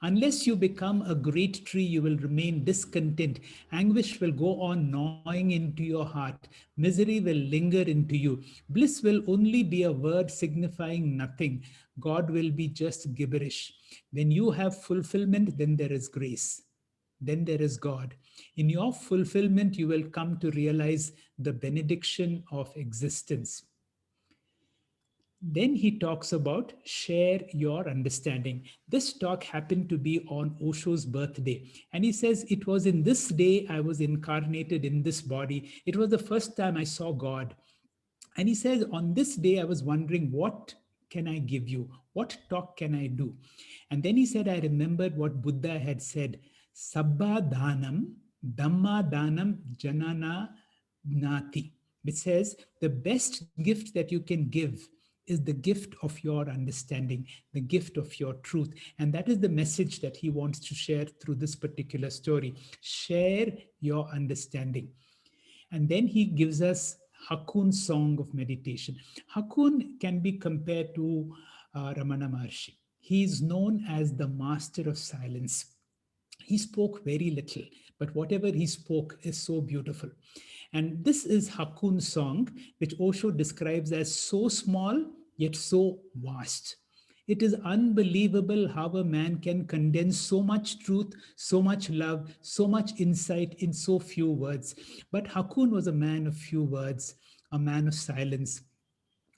S2: Unless you become a great tree, you will remain discontent. Anguish will go on gnawing into your heart. Misery will linger into you. Bliss will only be a word signifying nothing. God will be just gibberish. When you have fulfillment, then there is grace. Then there is God. In your fulfillment, you will come to realize the benediction of existence. Then he talks about share your understanding. This talk happened to be on Osho's birthday. And he says, it was in this day I was incarnated in this body. It was the first time I saw God. And he says, on this day, I was wondering, what can I give you? What talk can I do? And then he said, I remembered what Buddha had said, Sabba Dhanam, Dhamma Dhanam, Janana Nati. Which says, the best gift that you can give is the gift of your understanding, the gift of your truth. And that is the message that he wants to share through this particular story. Share your understanding. And then he gives us Hakun's song of meditation. Hakun can be compared to Ramana Maharshi. He is known as the master of silence. He spoke very little, but whatever he spoke is so beautiful. And this is Hakun's song, which Osho describes as so small, yet so vast. It is unbelievable how a man can condense so much truth, so much love, so much insight in so few words. But Hakun was a man of few words, a man of silence.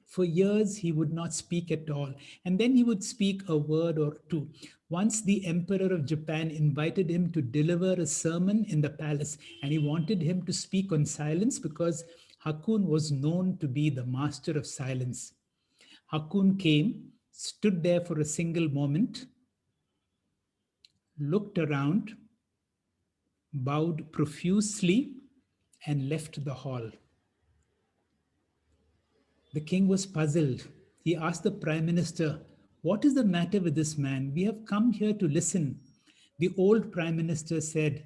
S2: For years, he would not speak at all. And then he would speak a word or two. Once the Emperor of Japan invited him to deliver a sermon in the palace, and he wanted him to speak on silence because Hakun was known to be the master of silence. Hakun came, stood there for a single moment, looked around, bowed profusely, and left the hall. The king was puzzled. He asked the prime minister, what is the matter with this man? We have come here to listen. The old prime minister said,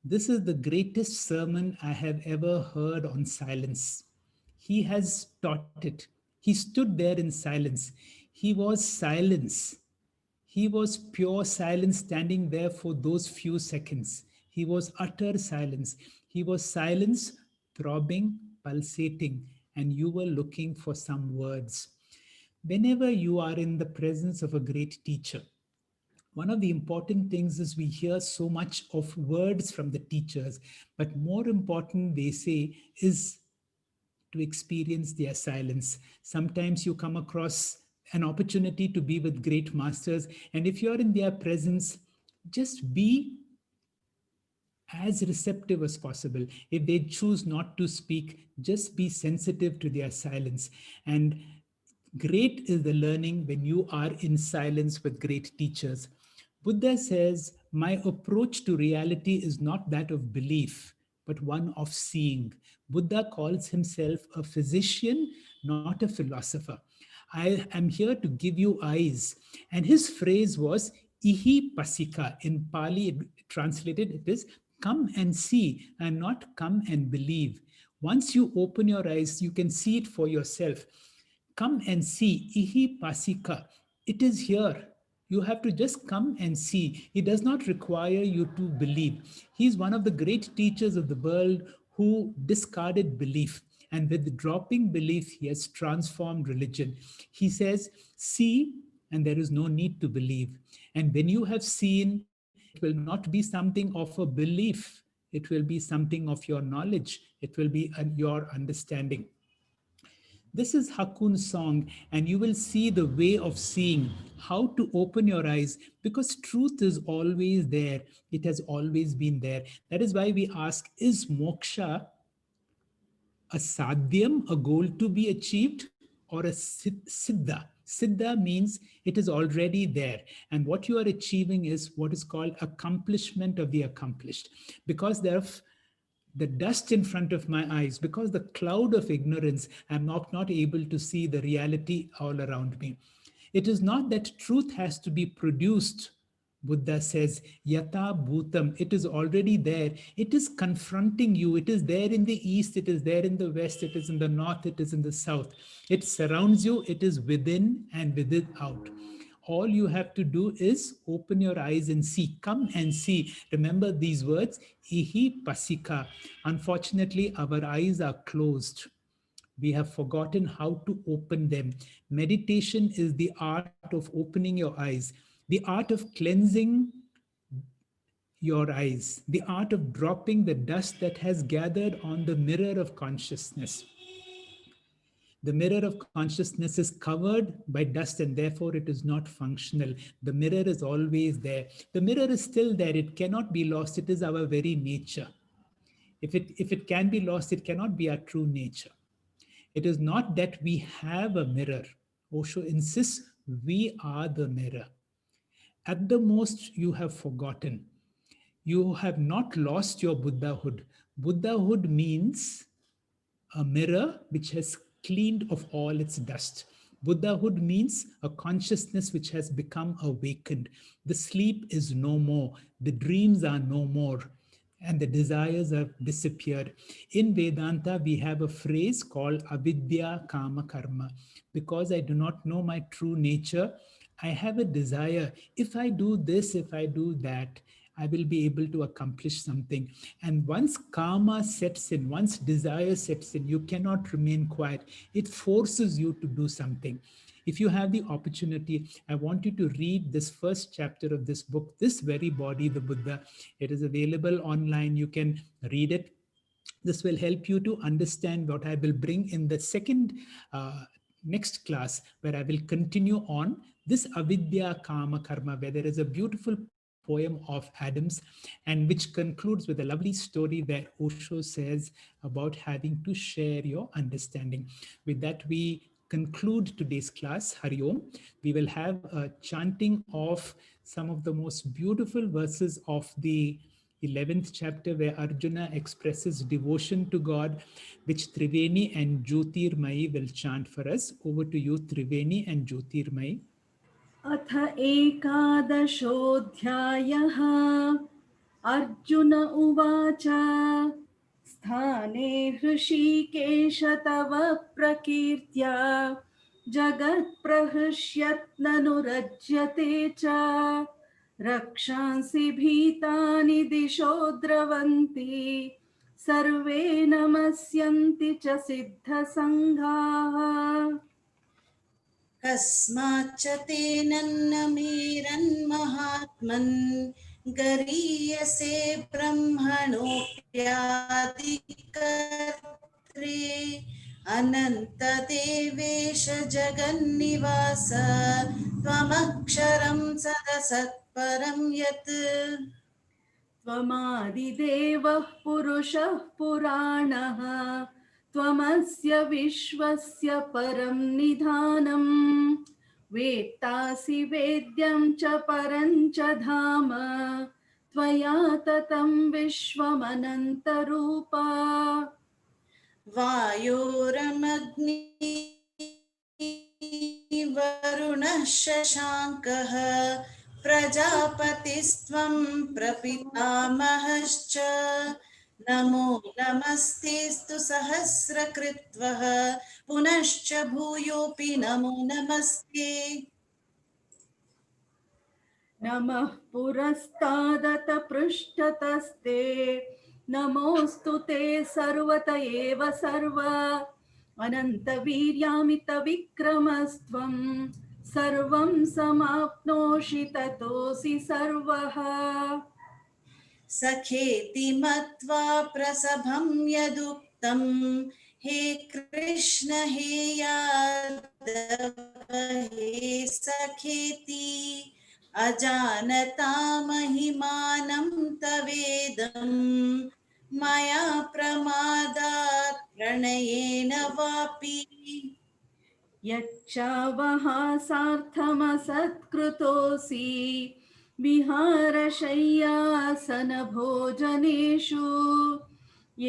S2: this is the greatest sermon I have ever heard on silence. He has taught it. He stood there in silence. He was silence. He was pure silence standing there for those few seconds. He was utter silence. He was silence, throbbing, pulsating, and you were looking for some words. Whenever you are in the presence of a great teacher, one of the important things is we hear so much of words from the teachers, but more important, they say, is to experience their silence. Sometimes you come across an opportunity to be with great masters, and if you're in their presence, just be as receptive as possible. If they choose not to speak, just be sensitive to their silence. And great is the learning when you are in silence with great teachers. Buddha says, my approach to reality is not that of belief, but one of seeing. Buddha calls himself a physician, not a philosopher. I am here to give you eyes. And his phrase was ihi pasika. In Pali, translated, it is come and see and not come and believe. Once you open your eyes, you can see it for yourself. Come and see, ihi pasika. It is here. You have to just come and see. He does not require you to believe. He's one of the great teachers of the world who discarded belief. And with dropping belief, he has transformed religion. He says, see, and there is no need to believe. And when you have seen, it will not be something of a belief. It will be something of your knowledge. It will be your understanding. This is Hakun's song, and you will see the way of seeing, how to open your eyes, because truth is always there. It has always been there. That is why we ask, is moksha a sadhyam, a goal to be achieved, or a siddha? Siddha means it is already there. And what you are achieving is what is called accomplishment of the accomplished. Because there are the dust in front of my eyes, because the cloud of ignorance, I'm not able to see the reality all around me. It is not that truth has to be produced. Buddha says, yata bhutam, it is already there. It is confronting you. It is there in the east, it is there in the west, it is in the north, it is in the south. It surrounds you, it is within and without. All you have to do is open your eyes and see. Come and see. Remember these words, ihi pasika. Unfortunately, our eyes are closed. We have forgotten how to open them. Meditation is the art of opening your eyes, the art of cleansing your eyes, the art of dropping the dust that has gathered on the mirror of consciousness. The mirror of consciousness is covered by dust and therefore it is not functional. The mirror is always there. The mirror is still there. It cannot be lost. It is our very nature. If it can be lost, it cannot be our true nature. It is not that we have a mirror. Osho insists we are the mirror. At the most, you have forgotten. You have not lost your Buddhahood. Buddhahood means a mirror which has cleaned of all its dust. Buddhahood means a consciousness which has become awakened. The sleep is no more. The dreams are no more. And the desires have disappeared. In Vedanta, we have a phrase called avidya kama karma. Because I do not know my true nature, I have a desire. If I do this, if I do that, I will be able to accomplish something. And once karma sets in, once desire sets in, you cannot remain quiet. It forces you to do something. If you have the opportunity, I want you to read this first chapter of this book, This Very Body, the Buddha. It is available online. You can read it. This will help you to understand what I will bring in the next class, where I will continue on this avidya kama karma, where there is a beautiful poem of Adams, and which concludes with a lovely story where Osho says about having to share your understanding. With that, we conclude today's class. Hari Om. We will have a chanting of some of the most beautiful verses of the 11th chapter, where Arjuna expresses devotion to God, which Triveni and Jyotirmayi will chant for us. Over to you, Triveni and Jyotirmayi.
S10: अथ एकादशोऽध्यायः अर्जुन उवाच स्थाने हृषीकेश तव प्रकीर्त्या जगत्प्रहृष्यत्ननुरज्यते च रक्षांसि भीतानि दिशो द्रवन्ति सर्वे नमस्यन्ति च सिद्धसङ्घाः
S11: कस्माच्च तेनन्नमेरन्महात्मन् गरीयसे ब्रह्मणोऽप्यादिकर्त्रे अनन्तदेवेश जगन्निवास त्वमक्षरं सदसत्परं यत्
S10: त्वमादिदेवः पुरुषः पुराणः त्वमस्य विश्वस्य परं निधानम् वेत्तासि वेद्यं च परं च धाम त्वया ततं विश्वमनन्तरूपा
S11: वायोरमग्नि वरुणः शशाङ्कः प्रजापतिस्त्वं प्रपितामहश्च नमो नमस्तेऽस्तु सहस्रकृत्वः पुनश्च भूयोऽपि नमो नमस्ते
S10: नमः पुरस्तादत पृष्ठतस्ते नमोऽस्तु ते सर्वत एव सर्व अनन्तवीर्यामितविक्रमस्त्वं सर्वं समाप्नोषि ततोऽसि सर्वः
S11: सखेति मत्वा प्रसभं यदुक्तं हे कृष्ण हे यादव हे सखेति अजानता महिमानं तवेदं मया प्रमादात् प्रणयेन वापि
S10: यच्चावहासार्थमसत्कृतोऽसि विहारशय्यासनभोजनेषु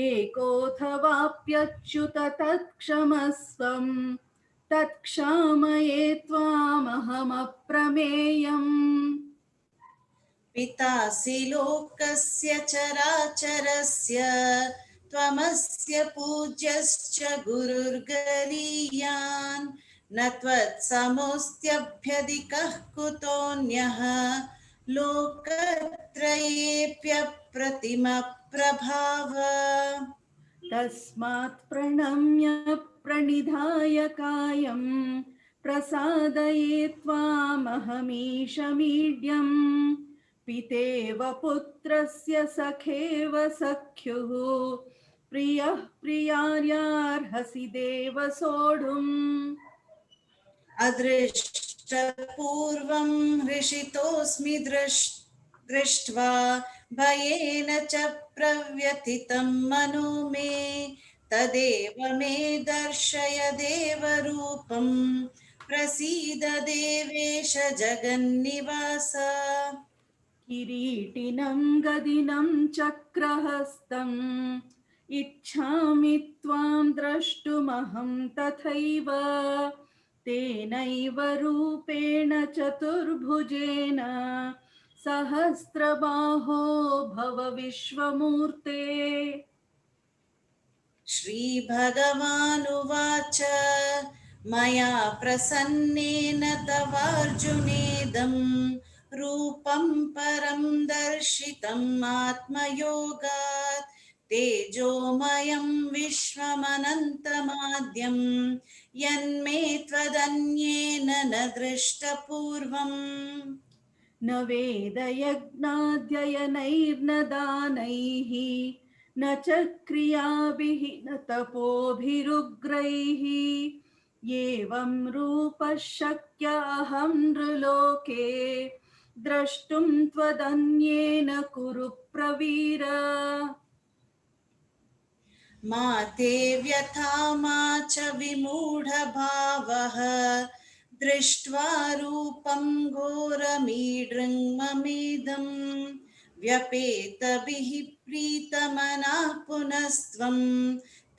S10: एकोऽथवाप्यच्युत तत्क्षमस्वं तत्क्षामये त्वामहमप्रमेयम्
S11: पितासि लोकस्य चराचरस्य त्वमस्य पूज्यश्च गुरुर्गरीयान् न त्वत्समोऽस्त्यभ्यधिकः कुतोऽन्यः लोकत्रयेऽप्यप्रतिमप्रभाव
S10: तस्मात् प्रणम्य प्रणिधाय कायं प्रसादये त्वामहमीशमीड्यम् पितेव पुत्रस्य सखेव सख्युः प्रियः प्रियार्यार्हसि देव सोढुम्
S11: अदृष्टपूर्वं हृषितोऽस्मि दृष्ट्वा भयेन च प्रव्यथितं मनो मे तदेव मे दर्शय देवरूपं प्रसीद देवेश जगन्निवास
S10: किरीटिनं गदिनं चक्रहस्तम् इच्छामि त्वां द्रष्टुमहं तथैव तेनैव रूपेण चतुर्भुजेन सहस्रबाहो भव विश्वमूर्ते
S11: श्रीभगवानुवाच मया प्रसन्नेन तवार्जुनेदं रूपं परं दर्शितम् आत्मयोगात् तेजोमयं विश्वमनन्तमाद्यं यन्मे त्वदन्येन न दृष्टपूर्वम्
S10: न वेदयज्ञाध्ययनैर्न दानैः न च क्रियाभिः न तपोभिरुग्रैः एवं रूपः शक्य अहं नृलोके द्रष्टुं त्वदन्येन कुरु प्रवीर
S11: मा ते व्यथा मा च विमूढभावः दृष्ट्वा रूपं घोरमीदृङ्ममेदं व्यपेतभिः प्रीतमनाः पुनस्त्वं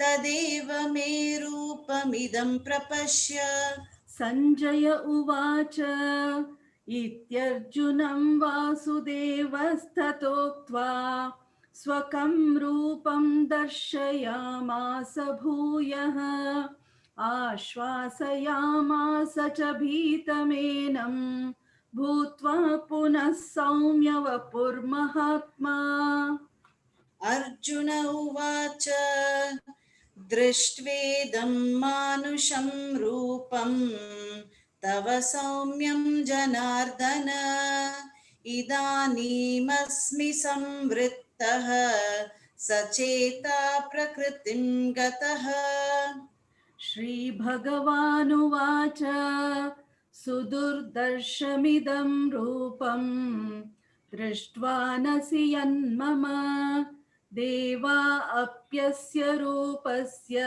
S11: तदेव मे रूपमिदं प्रपश्य
S10: सञ्जय उवाच इत्यर्जुनं वासुदेवस्ततोक्त्वा स्वकं रूपं दर्शयामास भूयः आश्वासयामास च भीतमेनं भूत्वा पुनः सौम्य वपुर्महात्मा
S11: अर्जुन उवाच दृष्ट्वेदं मानुषं रूपं तव सौम्यं जनार्दन इदानीमस्मि संवृत्तः सचेता प्रकृतिं गतः
S10: श्रीभगवानुवाच सुदुर्दर्शमिदं रूपं दृष्ट्वा नसि यन्मम देवा अप्यस्य रूपस्य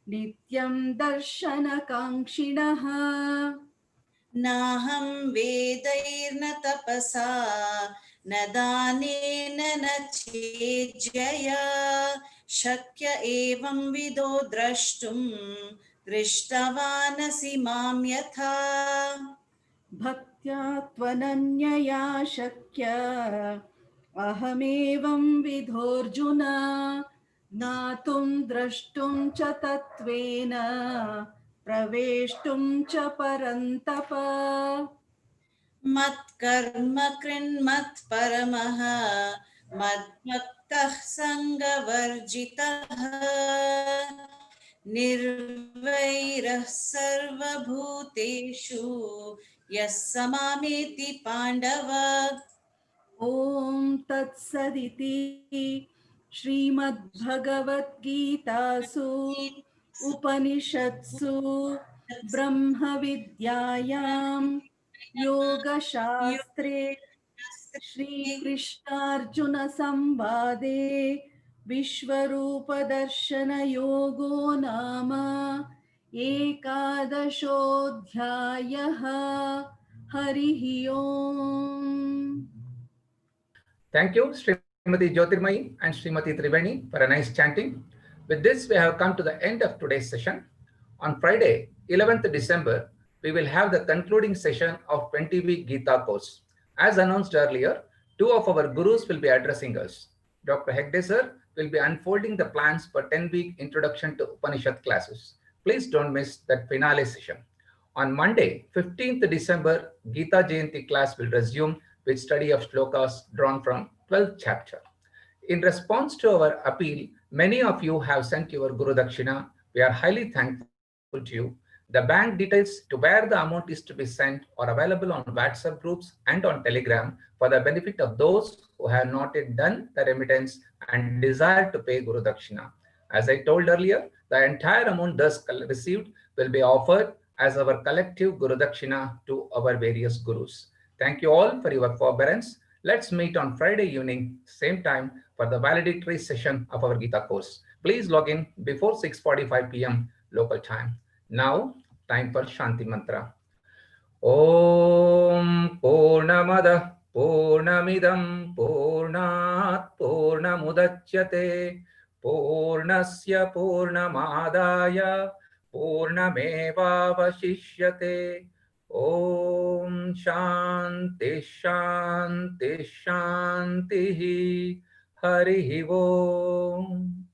S10: नित्यं दर्शनकाङ्क्षिणः
S11: नाहं वेदैर्न तपसा न दानेन न चेज्जया शक्य एवं विदो द्रष्टुं दृष्टवानसि मां यथा
S10: भक्त्या त्वनन्यया शक्य अहमेवं विधोऽर्जुन ज्ञातुं द्रष्टुं च तत्त्वेन प्रवेष्टुं च परन्तप
S11: मत्कर्म कृन्मत्परमः मद्भक्तः सङ्गवर्जितः निर्वैरः सर्वभूतेषु यः स मामेति पाण्डव।
S10: ॐ तत्सदिति श्रीमद्भगवद्गीतासु उपनिषत्सु ब्रह्मविद्यायां योगशास्त्रे श्रीकृष्णार्जुनसंवादे विश्वरूपदर्शनयोगो नाम एकादशोऽध्यायः। हरिः ओम्।
S1: Thank you, Srimati Jyotirmayi and Srimati Triveni, for a nice chanting. With this, we have come to the end of today's session. On Friday, 11th December, we will have the concluding session of 20-week Gita course. As announced earlier, two of our gurus will be addressing us. Dr. Hegde sir will be unfolding the plans for 10-week introduction to Upanishad classes. Please don't miss that finale session. On Monday, 15th December, Gita Jayanti class will resume with study of shlokas drawn from 12th chapter. In response to our appeal, many of you have sent your Guru Dakshina. We are highly thankful to you. The bank details to where the amount is to be sent are available on WhatsApp groups and on Telegram for the benefit of those who have not yet done the remittance and desire to pay Guru Dakshina. As I told earlier, the entire amount thus received will be offered as our collective Guru Dakshina to our various Gurus. Thank you all for your forbearance. Let's meet on Friday evening, same time, for the valedictory session of our Gita course. Please log in before 6:45 p.m. local time. Now, time for Shanti Mantra. Om Purnamada Purnamidam Purnat Purnamudachyate Purnasya Purnamadaya Purnamevavashishyate. Om Shanti Shanti Shanti. Harihi Om.